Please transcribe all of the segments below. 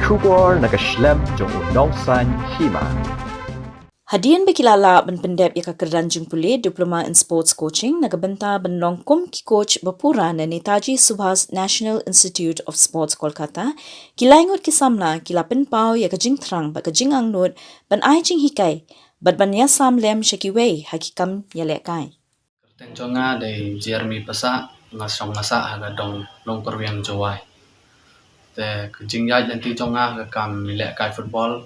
Shubor nakaslem jong unongsan hima. Hadian bekilala ben pendep ya kakerdanjung pulih Diploma in Sports Coaching nagabenta ben longkum ki coach bapura na Netaji Subhas National Institute of Sports Kolkata kilaingot kisamla kilapen pau ya kajing thrang ba kajing angnut ben ai jing hikai bat ban ya samlem shakiwei hakikam ya lekai. Tenconga dari Jeremy Pesa ngasong ngasa haga dong long korwiang jawai. Te kejing ya janti conga ke kam milek kai football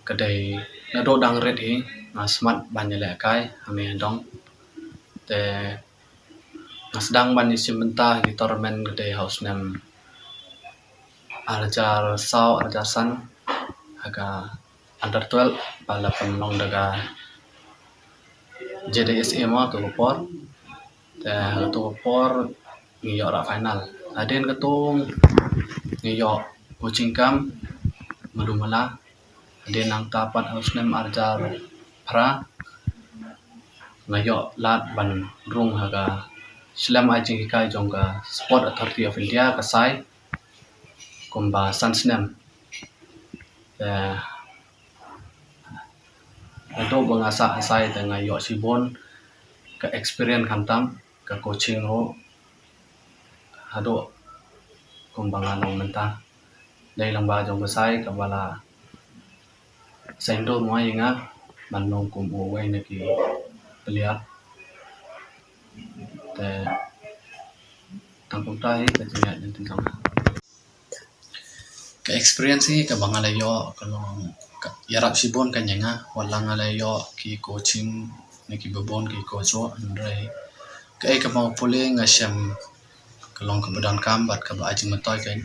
kedai nado dang red hi ngasmat ban milek kai ame dong. Te ngasdang ban isim bentah di tournament kedai house nem Arjar Sau Arjar San haga under 12 bala penlong daga JDSA mo tu por te tu por ngiyok ra final aden ketung ngiyok coaching camp madumala aden nang tapat ausnem arjar pra ngiyok lat ban rung haga slam ajing hikai jongga Sport Authority of India kasai kumba sansnem itu bangasa asai dengan yok sibon ke experience kantam ke coaching ro hado kumbangan nong mentah dari lamba jong besai ke bala sendo mo inga manong kum uwe neki beliau te tangkum tai ke jenak nanti sama ke experience ni ke bangalayo kalau yarap sibon kan yenga walang alayo ki coaching neki bebon ki coach andre ke mau pulih ngasem kalong kebedan kambat ke ba ajing metoy kan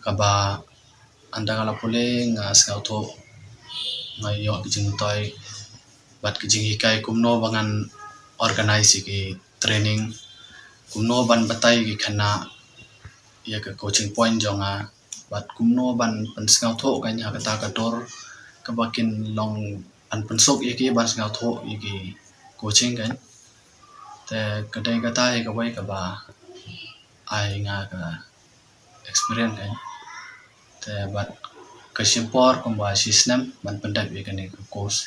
ke ba anda kala pulih ngas ngauto ngayo kijing metoy bat kijing hikai kumno bangan organize ki training kumno ban batai ki khana ya ke coaching point jonga bat kumno ban pensngau tho kan ya kata kator kebakin long an pensok iki ban ngau tho iki coaching kan te kedai kata ke wai ke ba ai nga ka experience kan te bat ke simpor kumba sistem ban pendap kan ke course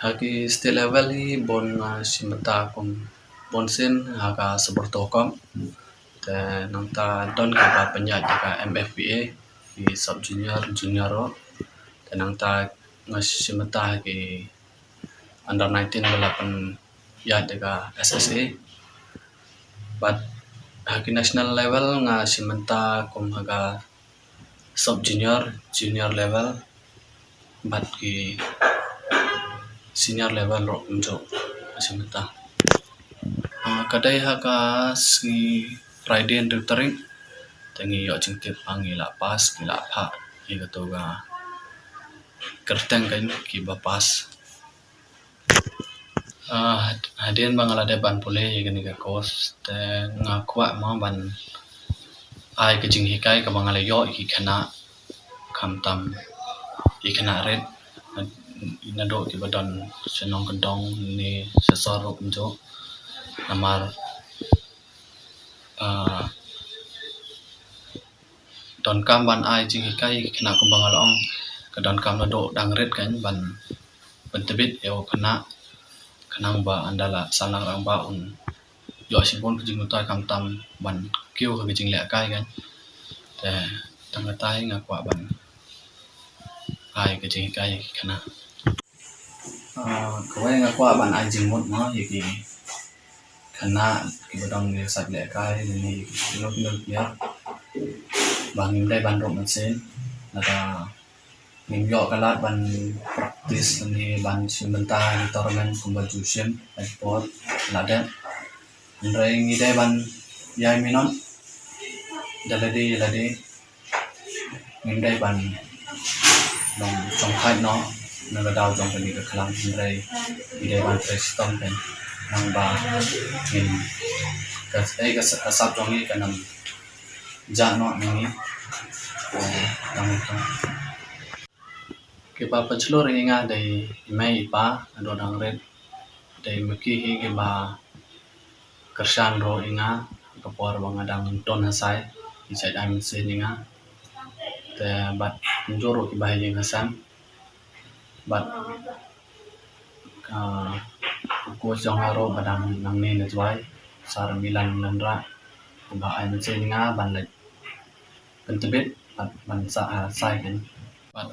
hagi state level hi bon simata kum bonsen haga sebertokom te nangta don ke ba penyat ka MFBA di sub junior ro tenang ta ngasimata ke under 19 balapan ya daga SSA but haki national level ngasimata kum haga sub junior level but ki senior level ro unjo ngasimata kadai haga si Friday and tutoring tengi yo jingtip pangi la pas ki la pha ki gatoga kerteng kan ki bapas hadian bangala de ban pule gani ka kos te ngakwa ma ban ai ke jing hikai ka bangala yo ki khana khamtam ki khana red inado ki badan senong kendong ni sesor unjo namar don kam ban ai jing hikai kena kumbang along ke don kam do dang red kan ban tebit yo kenang ba andala salang rang ba un yo sibon jing mutai kam tam ban kêu ke jing le kai kan te tang tai ngakwa ban ai ke jing hikai kena kawai ngakwa ban ai jing mot ma yiki kena ki badang ni sat le kai ni no ya bang im dai ban rom sen nada nim yo kalat ban practice ni ban simenta ni tournament kumba jusian export nada ndai ngi dai ban yai minon daladi nim dai ban long trong khai no nada dau trong ni ka khalang ndai ngi dai ban preston pen nang ba in ka sap trong ni kanam ja no ni ke ba pachlor inga dai mai pa ado dang red dai maki hi ke ba kershan ro inga kapor bangadang don hasai inside I'm saying the but njoro ki bahaya ngasan but coach jong aro badang nang ne na twai sar milan nanra ba I'm saying ban le pentebet ban sa sai kan but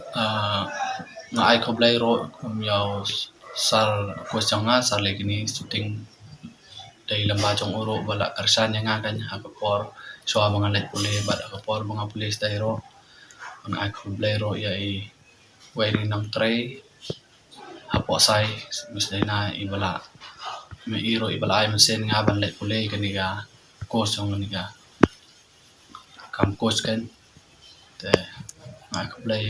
nga ai khoblai ro yao sar coach jong sar le kini shooting dari lamba jong oro bala karsan yang kan akapor so mga let puli but akapor mga pulis dahiro ang ai khoblai ro ya I wearing nang tray hapo sai misdai na ibala me iro ibala ay masen nga ban let puli kaniga coach jong kaniga kam coach kan te nga khoblai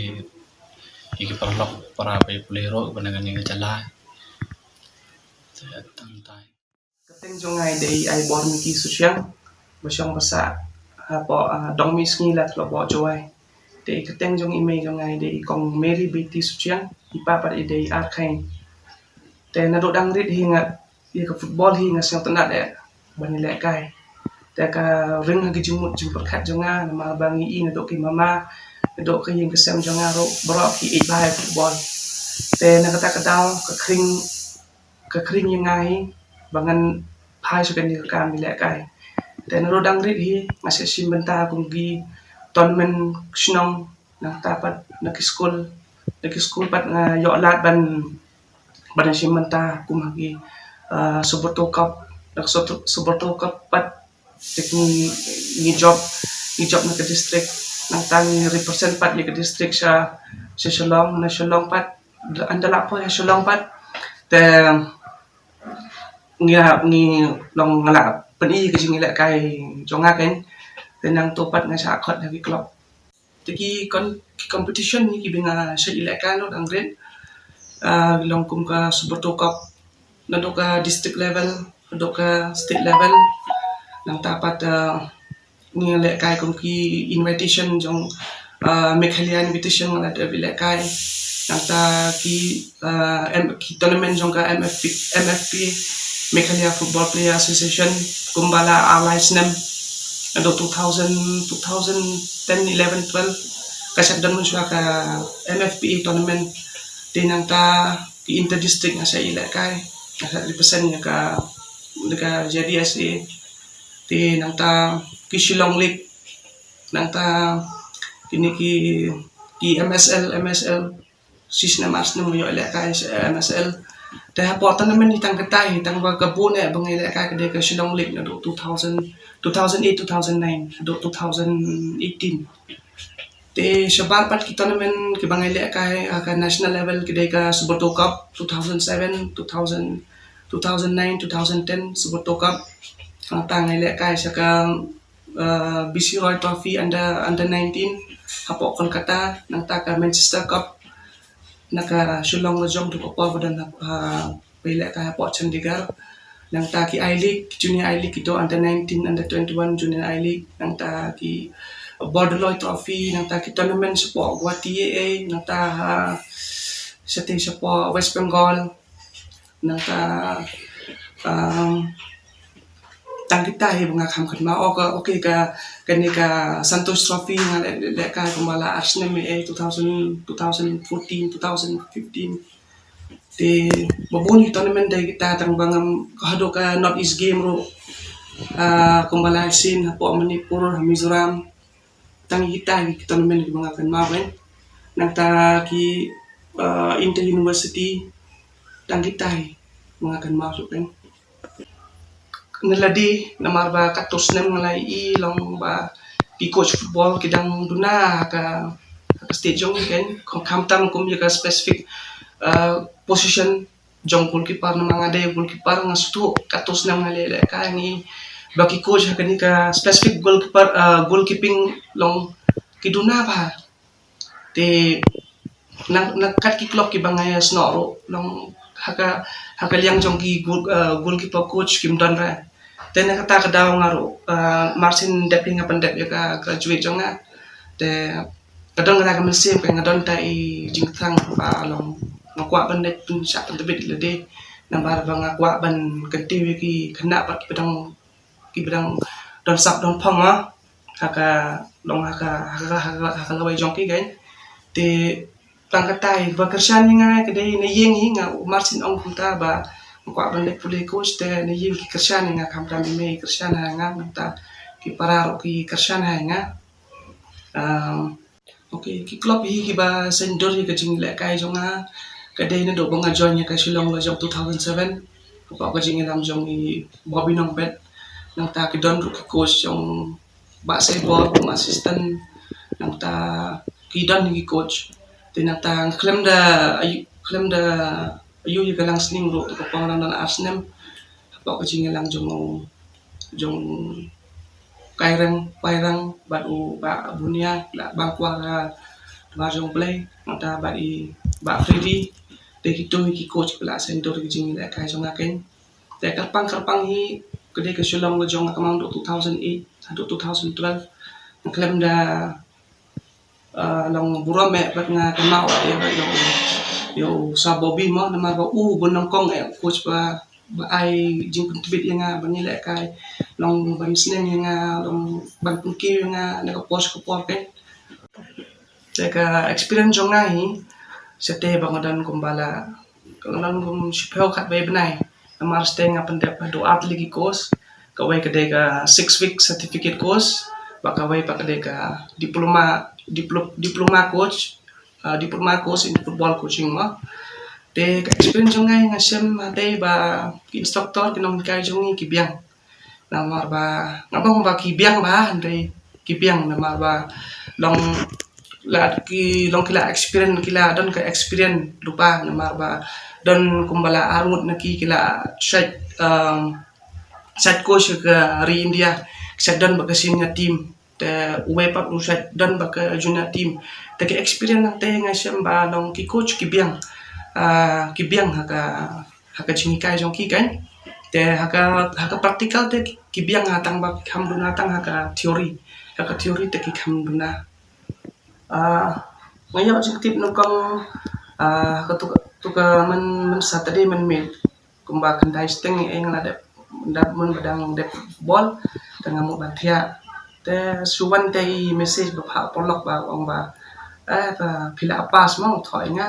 ikiparlok para pay puli ro banagan nga jala te tantay Kateng jongai dei ai bor mi ki susyang basyang basa po dong mi sngi lat lo bo joai dei kateng jong email jongai dei kong Mary BT susyang ipa par dei arkain te na do dang rit hinga ye ka football hinga syang tanat e bani le kai te ka ring ha gijumut jum perkat jonga ma bangi I na do ki mama do ka yin ka sam jonga ro bro ki I bai football te na kata kadal ka kring yang ngai bangan pai sukan di kam bila kai dan rodang rit hi masih simbenta kunggi tournament snong na tapat na school pat yo lat ban simbenta kumagi Suboto Cup nak Suboto Cup pat ni job na ke district nang tang represent pat ni ke district sa Shillong pat andala po ya Shillong pat te ngi long ngala peni ke jing la kai jonga ken tenang topat nga sa khot lagi club tiki competition ni ki binga sa ilaka no angren long kum ka Suboto Cup nando ka district level nando ka state level nang tapat ngi la kai kum ki invitation jong Meghalaya invitation ngala de la kai nang ta ki tournament jong ka MFP Meghalaya Football Player Association kumbala allies nem ado 2010 11 12 kasat dan musuh ka MFP tournament dinang ta di inter district nga sa ila kai kasat represent nya ka JDSA di nang ta ki Shillong League nang ta kini ki MSL sisna mas na mo yo ila kai sa MSL dahil po naman itang katay, itang gabuna bang ila ka kada ka Shillong League na do 2008, 2009, do 2018. Te sabar pat kita naman kibang ila ka national level kada ka Suboto Cup 2007, 2009, 2010 Suboto Cup. Ang tang ila ka sa ka BC Roy Trophy under 19 hapo Kolkata nang ta ka Manchester Cup naka Shillong na jong to pa dan pila ka po Chandigarh nang ta ki I League junior I League ito under 19 under 21 junior I League nang ta ki Borderloy Trophy nang ta ki tournament sa po Guwahati nang ta sa po West Bengal nang ta tang kita hi bunga kham khat ma okay ka kani ka Santosh Trophy nga le ka kumala Arsenal me 2014 2015 te babuni tournament dai kita tang bangam kahado ka North East game ro kumala sin po Manipur Mizoram tang kita hi tournament bunga kan ma wen nang ta ki Inter University tang kita hi bunga kan ma so pen naladi namarba katos nem ngalai long ba ki coach football kidang duna ka stage jong ken kam tam kum ka specific position jong goalkeeper na mga day goalkeeper nga suto katos nem ngalai ka ni baki coach kani ka specific goalkeeper goalkeeping long kiduna ba te nang kat ki clock ki bangaya snoro long haka liang jong ki goalkeeper coach Kim Don ra then kata kadaw ngaro Martin Depi nga pandep ya ka graduate jong nga te kadang nga kamelsim ka ngadon ta I jingthang pa long ngakwa pandep tun sa pandebit lede nang bar ba ngakwa ban kanti ki khana pa ki bedang don sak don phong haka long haka lawai jongki kan te tangkatai ba kersan nga kedai ne yeng hinga marsin ong kunta ba kwa ban lek pulih coach te ne yeng ki kersan nga kam tam me kersan nga ta ki pararo ki kersan nga okay ki club hi ki ba sendor hi ka jing lek kai jonga kedai ne do bang join ka Shillong lo jong 2007 ko ka jing lam jong ni Bobby Nong Bet nang ta ki don ki coach jong ba sai ball kum assistant nang ta ki don ki coach te nang ta klem da ayu ka lang sling ro ko pang nang Arsenal ba ka jing lam jong kairang ba u ba bunia la bangkwa ba jong play nang ta ba Freddy te ki to ki coach la center ki jing la kai jong aken te karpang hi kedai ke Shillong lo jong kamang 2008 sampai 2012 klem da long bura me bat nga kamau ya yo sa Bobby mo na ma ba bonong kong coach ba ai jing pun tibit nga ba ni la kai long ban sneng nga long ban pun ki nga na ko post ko por ke te ka experience jong nga hi sete bangadan kumbala kalau kum sipel kat bay benai amar stay nga pendep do athlete course kawai kedai ka 6-week certificate course bakawai pakadai ka diploma coach diploma course in football coaching ma te ka experience ngai nga sem te ba instructor kinong kai jongi kibiang namar ba ngabang ba kibiang ba andre kibiang namar ba long kila experience kila don ka experience lupa namar ba don kumbala armut na kila sat coach ke hari India sat don baka senior team te uwe pa sat don baka junior team te ke experience nang te nga sem ba long ki coach kibiang haka jingi kai jong ki kan te haka practical te kibiang hatang ba ham dunatang haka teori te ki ham duna ngayon jing tip no kong tuka man Saturday man me kumba kan dai steng eng la de mun badang de ball tengah mu batia te suwan te message ba pha polok ba ong ba ba pila pas mo thoi nga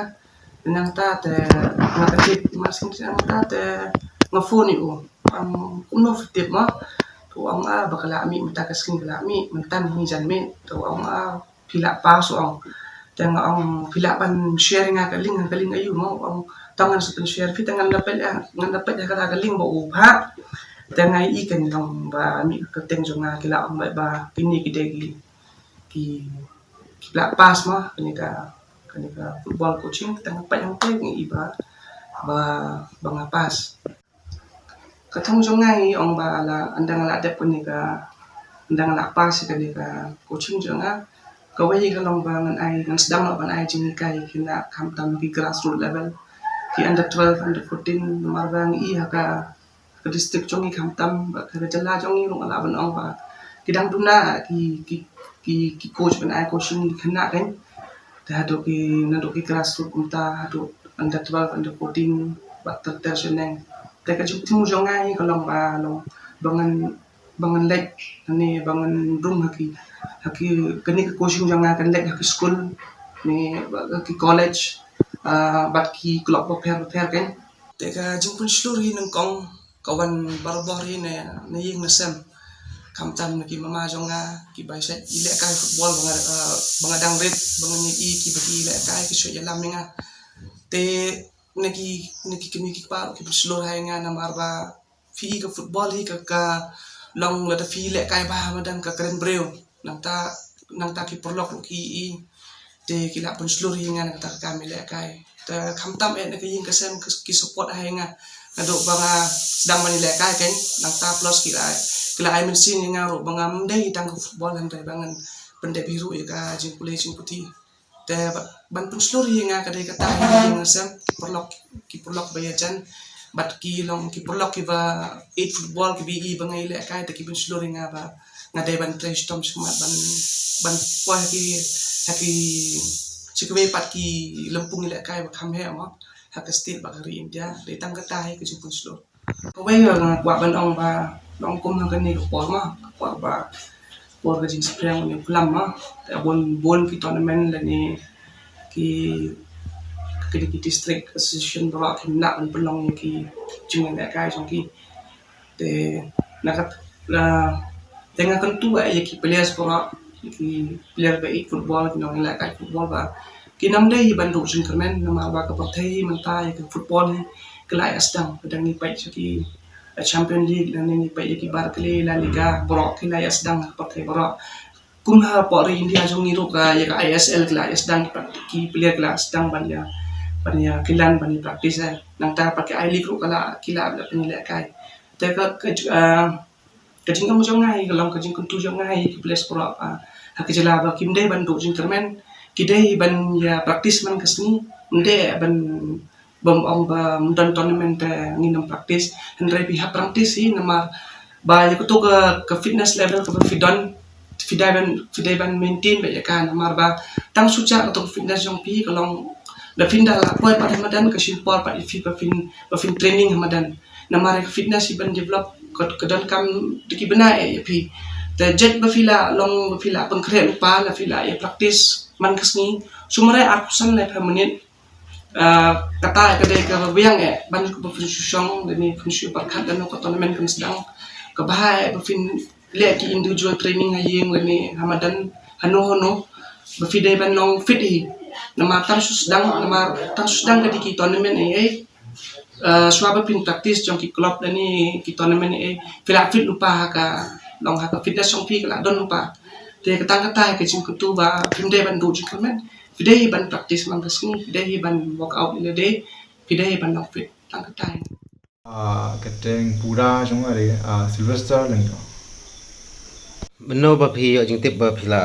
nang ta te ngakatip masin nang ta te ngafuni u kumno tip mo tu ong bakala mi mata kasing kala mi mentan hi jan mi tu ong pila pas ong tengah ong pila pan sharing kaling ayu mo ong tangan sa share fit tangan dapat ya kata kaling ba upha tengah ikan long ba mi keteng jonga kila ong ba kini ki pila pas mo kanika football coaching tengah pa yang pe iba ba ngapas katong jonga ong ba la andang la de punika andang la pas kanika coaching jonga kawai kalong bangan ay nang sedang ban ay jing kai kina kamtam ki grassroots level ki under 12 under 14 marbang i haka ke district jongi kamtam ba ka jala jongi long ala ban ong ba kidang duna ki coach ban ay coaching kena kan ta do ki nando ki grassroots kunta do under 12 under 14 ba terseneng ta ka jung jongai kalong ba long bangan lek ni bangan room haki kani ke coaching jangan kan lek haki school ni haki college bat ki club pair kan teka jung pun seluruh nang kong kawan barbar ni yeng nasem kam tam ki mama jonga ki bai set ilek kai football bangadang red bangan ni ki bagi ilek kai ki so yalam nga te neki kami ki par ki seluruh hai nga namar ba fi ka football hi ka long la da fi le kai ba madan ka keren breu nang ta ki porlok ki te ki la pun seluruh hinga nang ta ka mi le kai te kham tam e ka yin ka sem ki support hai nga do banga dang mani le kai ken nang ta plus ki ai men sin nga ro banga mdei tang football han dai bangan pende biru e ka jing pulei jing puti te ban pun seluruh hinga ka dai ka ta hinga sem ki porlok bayajan bat ki long ki porlok ki ba 8 football ki bi bangai le kai te ki bin seluruh nga ba ngadai ban trash tom semat ban po haki sikwe pat ki lempung le kai ba kham he ma haka state ba hari India de tam ka tai ki jupun seluruh ko bai nga kwa ban ong ba long kum hang ni ko ma kwa ba por ka jing sprang ni pulam ma ta bon ki tournament la ni ki ki district association bra ki na an pelong ki jing na kai jong ki te nakat la tenga kan tu ai ki players bra ki player ba ik football ki nong la kai football ba ki nam dei ban do jing kermen na ma ba ka pathai man ta ki football ni kelai asdang pedang ni pai ki champion league dan ni pai ki barclay la liga bra ki lai asdang pathai bra kumha por India jong ni ro ka ya ka ISL kelas asdang ki player kelas asdang ban ya kilan ban practice nang ta pakai I league ro kala kila la penilai kai te ka jing kam jong ngai kalau ka jing kun tu jong ngai ki place pro ha ke jela ba kim dei ban do jing termen ki dei ban ya practice man kasni nde ban bom ong ba don tournament nginam practice hendrai pihak practice si nama ba ya ko ka fitness level ka fidai ban maintain ba ya kan nama ba tang suca atau fitness jong pi kalau la finda la poi pa hamadan ka simpor pa ifi pa fin training hamadan nama rek fitness ban develop ka don kam diki bena ya pi te jet ba fila pengkret pa la fila ya practice man kasni sumare atusan le permanent kata ka dei ka wiang ban ko ba fusyong ni fusyu parkhat dan ko tournament kan sedang ka bahai ba fin le ki individual training hayeng le ni hamadan hano ba fidai ban long fit hi nama tang sedang ka diki tournament swaba pin practice jong ki club dan ni ki tournament fila fit lupa ka long ha ka fitness jong pi ka don lupa te kata ka jing kutu ba pindai ban do jing tournament Fidei ban practice man kasni, fidei ban workout ile day, fidei ban long fit tang katai. Keteng pura jong are Sylvester lengko. Beno ba phiyo jing tip ba phila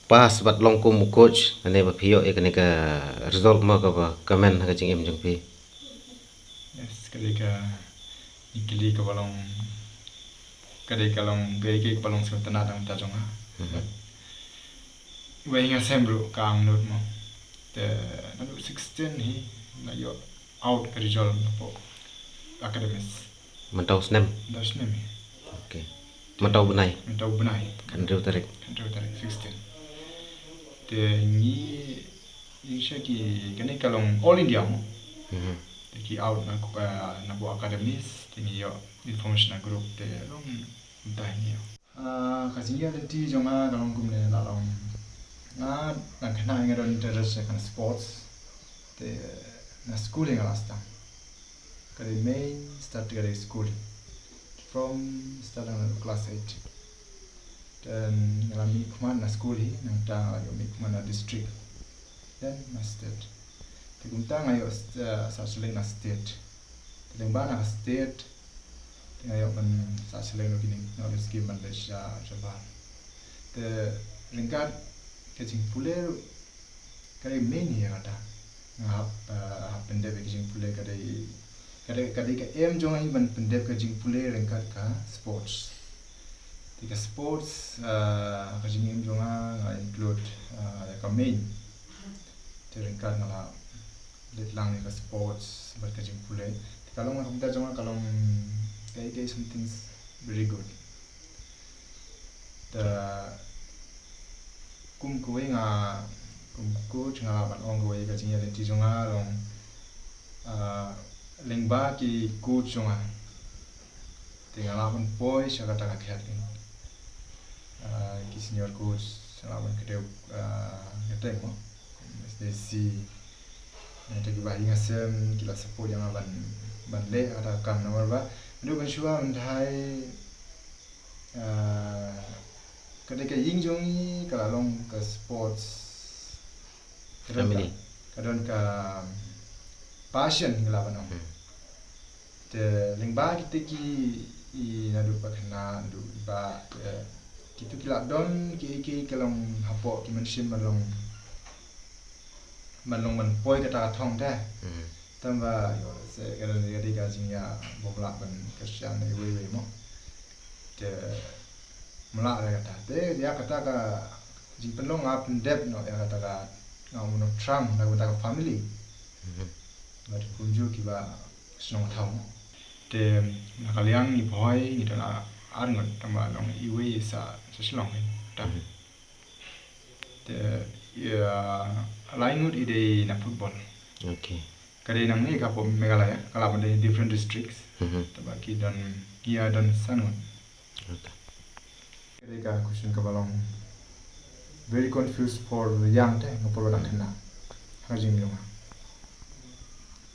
pas bat long ko mu coach ane ba phiyo ekane ka result ma ka ba comment ka jing em jong pi. Yes, ikili ka balong kalong ke balong so tanah dang ta jong Wai nga sembro kang not mo te nalo 16 hi na yo out ka result na po academies Mentau snem. das nemi Okay. Mentau benai. kan Kan tarik. 16 te ni insya ki kene kalong all India mo te ki out na ko na po academies te ni yo information na group te long dai ni yo kasinya ti jonga kalong kumne la long na kena ingat on interest kan sports te na schooling alasta kare main start kare schooling from starting class 8 dan ngalami kuman na school hi nang ta yo mi kuman na district then na state te kunta ngayo sa suling na state te lembana na state ngayo man sa suling no kining no scheme Malaysia Japan te ringkat kecing puler kare main ya kata ngap pendep kecing puler kare ka em jong ai ban pendep kecing puler rengkat ka sports tika sports kecing em jong include ka main te rengkat ngala letlang ka sports bat kecing puler kalau ngam kita jong kalong kai something very good the kum kuwe nga kum coach nga ban ong kuwe ka jing yalen ti jonga long lengba ki coach jonga tinga la ban boy sha kata ka khat ki senior coach sa ban kete kete mo SDC na te ki ba hinga sem ki la support yang ban le kata kam nomor ba ndu ban shua ndai kadang ying jongi kalau ke sports Family. Kadang ke passion ngala bano te lingba kita ki I nadu pakna nadu ba kita kila don ki kalau hapo ki mention malong man poi kata thong ta tamba yo se kadang dia gajing ya bobla ban kasian ni we mo te melak dia kata dia kata ka jing pelong up depth no dia kata ka ngau no Trump na kata family bar kunju ki ba snong thau te nakaliang ni boy ni dala arngot tamba long iwe sa seslong ta te laingut ide na football Okay. kare nang ni ka po Meghalaya kala bande different districts taba ki dan kia dan sangot Okay. kare ka question ka balong very confused for young te ngapolo dang kena hajing long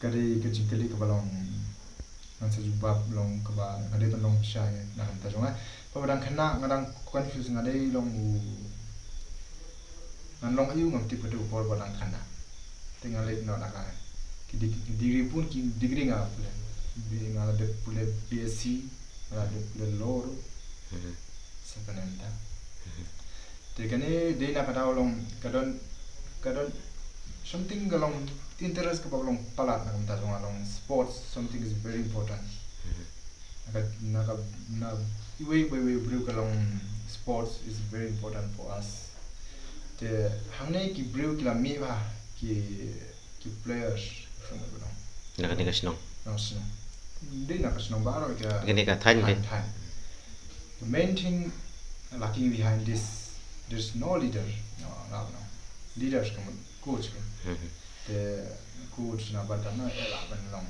kare ke jikali ka balong nang sa jubab long ka ba kare ban long shy na ta jonga pa dang kena ngadang confuse ngadai long ngan long ayu ngam tipe tu por badang kena tinggal lek no nakal degree pun degree nga pula di ngala de pula BSc ngala de pula lor sebenarnya te kane de na pada long kadon something galong interest ka long palat na ta long sports something is very important na iwe bru kalong sports is very important for us te hangne ki bru kila mi ba ki players from the belong Nak ni kasnong. no sno de na kasno baro ka Gani ka than din. the main thing lacking behind this there's no leader no leaders come coach the coach na badana ela ban long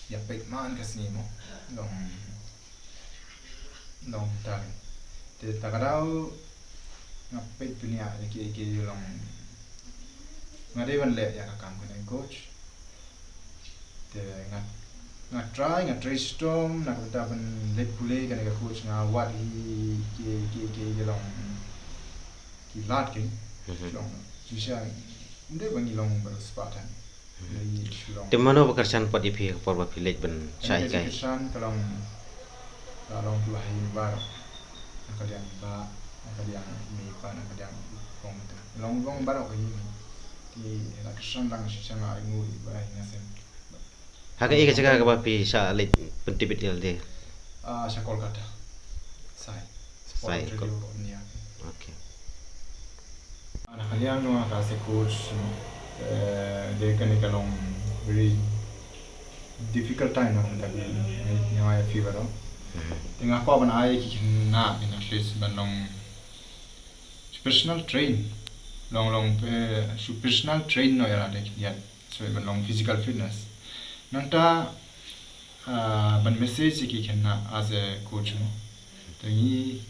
ya pek man kasni mo long ta te tagarau ngapet dunia ki long ngade ban le ya kam ko coach te try storm na ko ta ban let pule kan ka coach na what ki long ki lat ki long sisa inde bang long bar spartan Di mana pekerjaan pot ipi por ba village ben sai kai. san kalong kalong tu hain bar nakalian ba nakalian mi pa nakalian kong long bar ko ni ti la san lang sisa nga ngu ba ngasen Haga ika jaga ka ba pi sa lit pentipit ilde. sa Kolkata sai Sai, sport radio ni Okay. nakalian no ka se coach de kan kalong very difficult time na ta ni ay fever no tinga ko ban ay ki na in at least ban long personal train long personal train no yara de ya so ban long physical fitness nanta ban message ki kenna as a coach no tingi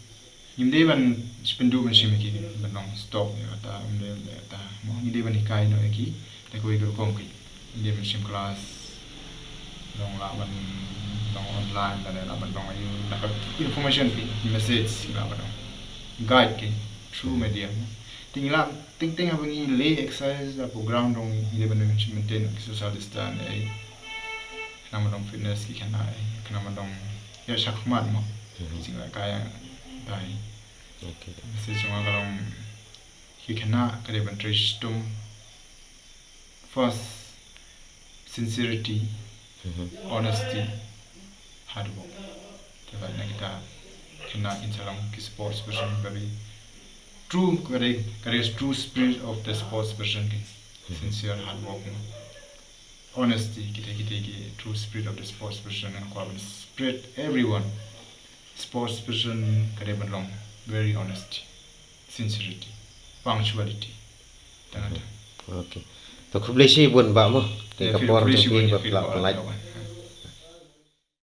nimde ban spendu ban shimi ki ban long stop ni ta mo nimde ban kai no ki ta ko igro kom ki nimde ban shim class long la ban long online la ban long ayu na information ki message la ban guide ki through media tingla ting habang lay exercise la program dong ile ban maintain social distance ai nama dong fitness ki kana nama dong ya shakmat mo singla kaya dai Okay. message nga kalong ki kana kare ban tristum first sincerity honesty hard work kaya na kita kena insalam ki sports person very true kare true spirit of the sports person ki sincere hard work honesty kita ki true spirit of the sports person and ko spread everyone sports person kare ban long very honesty sincerity punctuality tangata Okay. To kublesi bun ba mo. Ke Yeah, kapor feel tu free pi to ba pelak pelak.